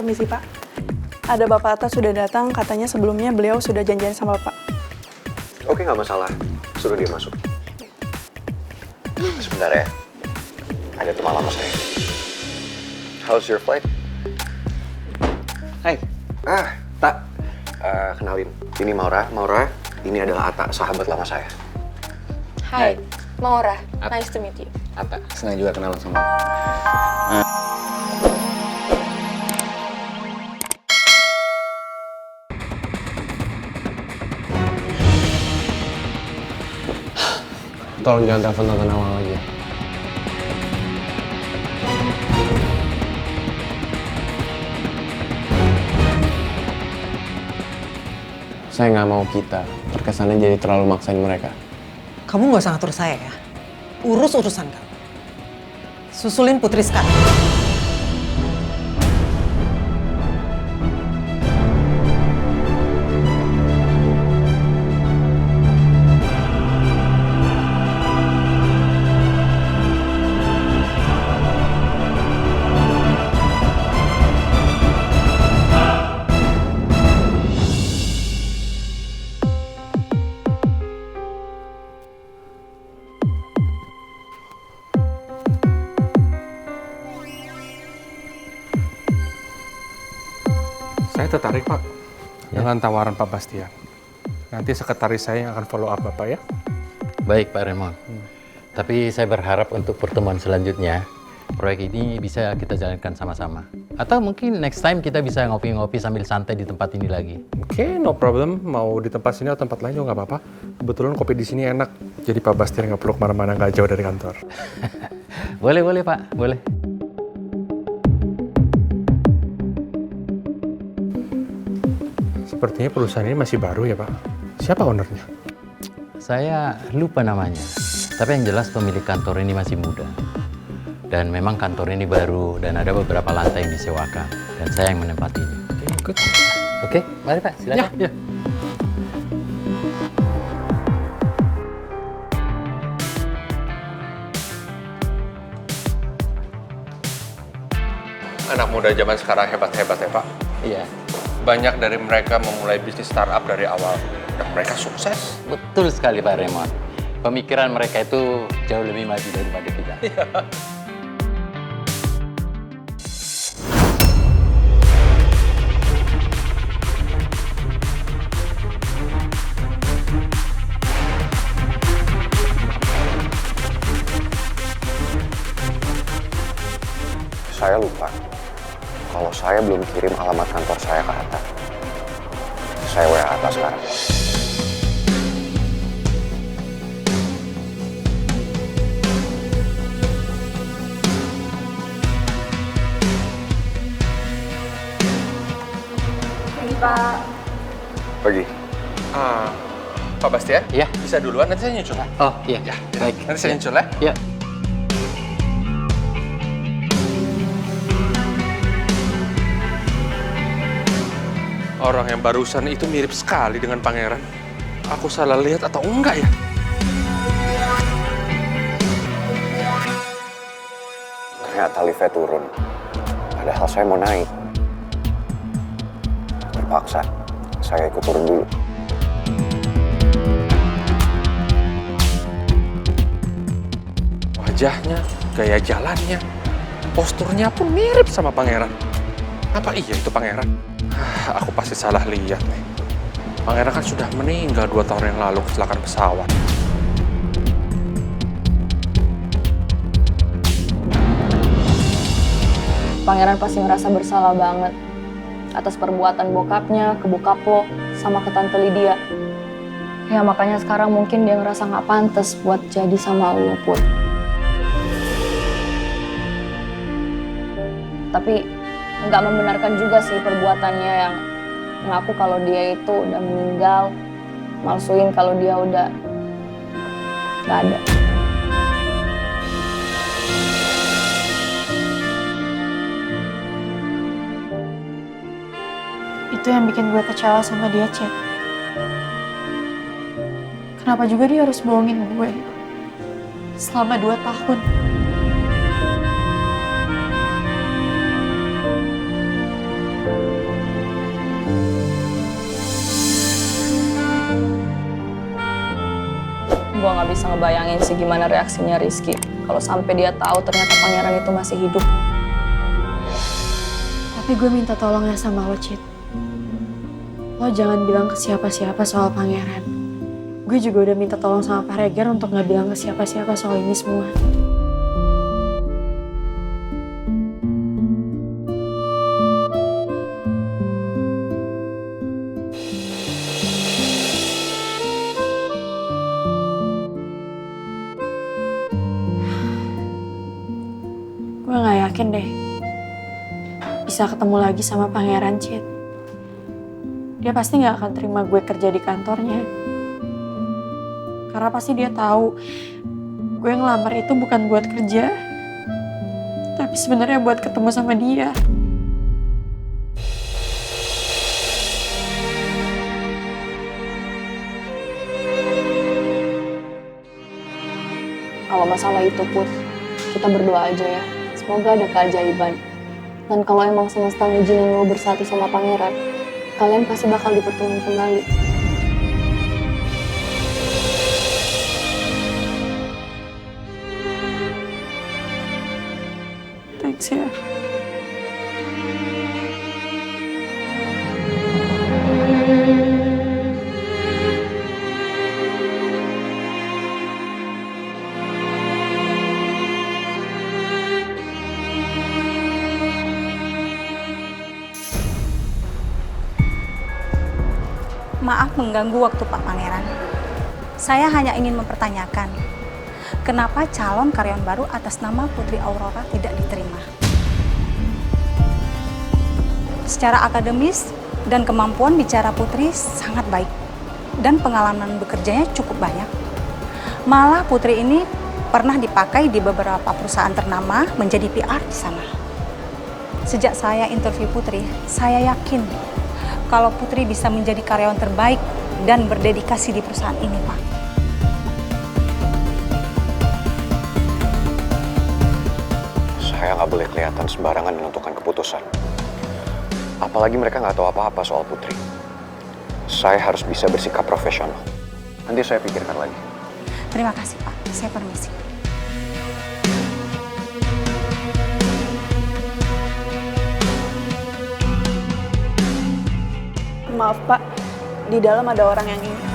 Permisi Pak. Ada Bapak Atta sudah datang, katanya sebelumnya beliau sudah janjian sama Bapak. Oke, nggak masalah. Suruh dia masuk. Sebentar ya. Ada teman lama saya. How's your flight? Hai. Tak. Kenalin. Ini Maura. Maura, ini adalah Atta, sahabat lama saya. Hai, Maura. Nice to meet you. Atta, senang juga kenalan sama Tolong jangan telepon Tante Nawang lagi ya. Saya nggak mau kita terkesannya jadi terlalu maksain mereka. Kamu nggak usah ngatur saya ya. Urus urusan kamu. Susulin Putri sekarang. Saya tertarik, Pak, dengan tawaran Pak Bastian. Nanti sekretaris saya yang akan follow up Bapak ya. Baik, Pak Raymond. Tapi saya berharap untuk pertemuan selanjutnya, proyek ini bisa kita jalankan sama-sama. Atau mungkin next time kita bisa ngopi-ngopi sambil santai di tempat ini lagi. Oke, no problem. Mau di tempat sini atau tempat lain juga nggak apa-apa. Kebetulan kopi di sini enak. Jadi Pak Bastian nggak perlu kemana-mana, nggak jauh dari kantor. Boleh, Pak. Boleh. Sepertinya perusahaan ini masih baru ya, Pak. Siapa ownernya? Saya lupa namanya. Tapi yang jelas pemilik kantor ini masih muda. Dan memang kantor ini baru dan ada beberapa lantai yang disewakan. Dan saya yang menempatinya. Good. Oke, mari Pak, silakan. Ya. Anak muda zaman sekarang hebat-hebat ya, Pak. Iya, Banyak dari mereka memulai bisnis startup dari awal. Dan mereka sukses. betul sekali Pak Raymond. Pemikiran mereka itu jauh lebih maju daripada kita. Saya lupa kalau saya belum kirim alamat kantor saya ke Atta. Saya WA Atta sekarang. Pak. Pergi. Pak Bastian? Iya. Bisa duluan, nanti saya nyusul. Oh iya, baik. Nanti saya nyusul ya. Ya. Orang yang barusan itu mirip sekali dengan pangeran. Aku salah lihat atau enggak ya? Ternyata liftnya turun. Padahal saya mau naik. Terpaksa. Saya ikut turun dulu. Wajahnya, gaya jalannya, posturnya pun mirip sama pangeran. Apa iya itu pangeran? Aku pasti salah lihat nih. Pangeran kan sudah meninggal 2 tahun yang lalu kecelakaan pesawat. Pangeran pasti ngerasa bersalah banget atas perbuatan bokapnya ke bokap lo sama ke tante Lydia. Ya makanya sekarang mungkin dia ngerasa nggak pantas buat jadi sama lo, Put. Tapi nggak membenarkan juga sih perbuatannya yang ngaku kalau dia itu udah meninggal, malsuin kalau dia udah nggak ada. Itu yang bikin gue kecewa sama dia, Cek. Kenapa juga dia harus bohongin gue selama 2 tahun? Gue nggak bisa ngebayangin sih gimana reaksinya Rizky kalau sampai dia tahu ternyata pangeran itu masih hidup. Tapi gue minta tolong ya sama lo, Cid. Lo jangan bilang ke siapa-siapa soal pangeran. Gue juga udah minta tolong sama Pak Regar untuk gak bilang ke siapa-siapa soal ini semua. Gue gak yakin deh bisa ketemu lagi sama pangeran, Cid. Dia pasti gak akan terima gue kerja di kantornya. Karena pasti dia tahu gue ngelamar itu bukan buat kerja, tapi sebenarnya buat ketemu sama dia. Kalau masalah itu, Put, kita berdoa aja ya. Semoga ada keajaiban. Dan kalau emang semesta ngizinin lo bersatu sama pangeran, kalian pasti bakal dipertemukan kembali. Thanks ya. Maaf mengganggu waktu Pak Pangeran. Saya hanya ingin mempertanyakan, kenapa calon karyawan baru atas nama Putri Aurora tidak diterima? Secara akademis dan kemampuan bicara Putri sangat baik, dan pengalaman bekerjanya cukup banyak. Malah Putri ini pernah dipakai di beberapa perusahaan ternama menjadi PR di sana. Sejak saya interview Putri, saya yakin kalau Putri bisa menjadi karyawan terbaik dan berdedikasi di perusahaan ini, Pak. Saya nggak boleh kelihatan sembarangan menentukan keputusan. Apalagi mereka nggak tahu apa-apa soal Putri. Saya harus bisa bersikap profesional. Nanti saya pikirkan lagi. Terima kasih, Pak. Saya permisi. Maaf Pak, di dalam ada orang yang ingin.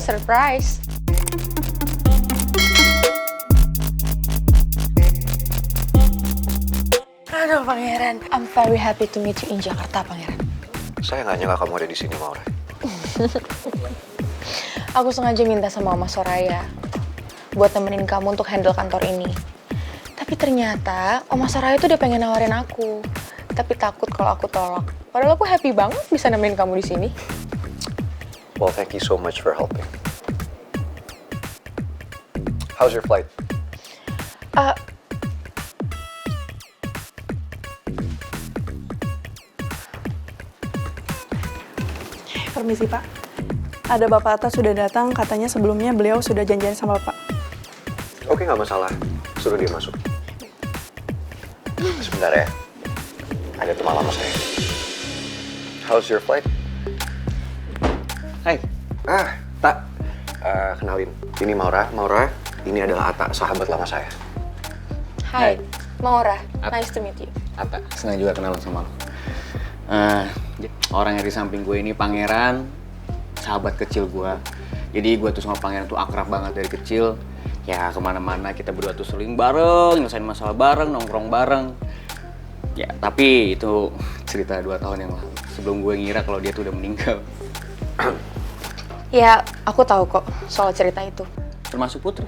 Surprise! Aduh, Pangeran. I'm very happy to meet you in Jakarta, Pangeran. Saya nggak nyangka kamu ada di sini, Maura. Aku sengaja minta sama Oma Soraya buat nemenin kamu untuk handle kantor ini. Tapi ternyata Oma Soraya tuh udah pengen nawarin aku. Tapi takut kalau aku tolak. Padahal aku happy banget bisa nemenin kamu di sini. Well, thank you so much for helping. How's your flight? Permisi Pak. Ada Bapak atas sudah datang, katanya sebelumnya beliau sudah janjian sama Bapak. Oke, nggak masalah. Suruh dia masuk. Sebentar ya. Ada teman lama saya. How's your flight? Hai. Tak. Kenalin. Ini Maura. Maura, ini adalah Atta, sahabat lama saya. Hai, Maura. Nice to meet you. Atta, senang juga kenalan sama lo. Orang yang di samping gue ini Pangeran, sahabat kecil gue. Jadi gue tuh sama Pangeran tuh akrab banget dari kecil. Ya kemana-mana kita berdua tuh sering bareng, nyelesain masalah bareng, nongkrong bareng. Ya tapi itu cerita 2 tahun yang lalu. Sebelum gue ngira kalau dia tuh udah meninggal. Ya, aku tahu kok soal cerita itu. Termasuk Putri.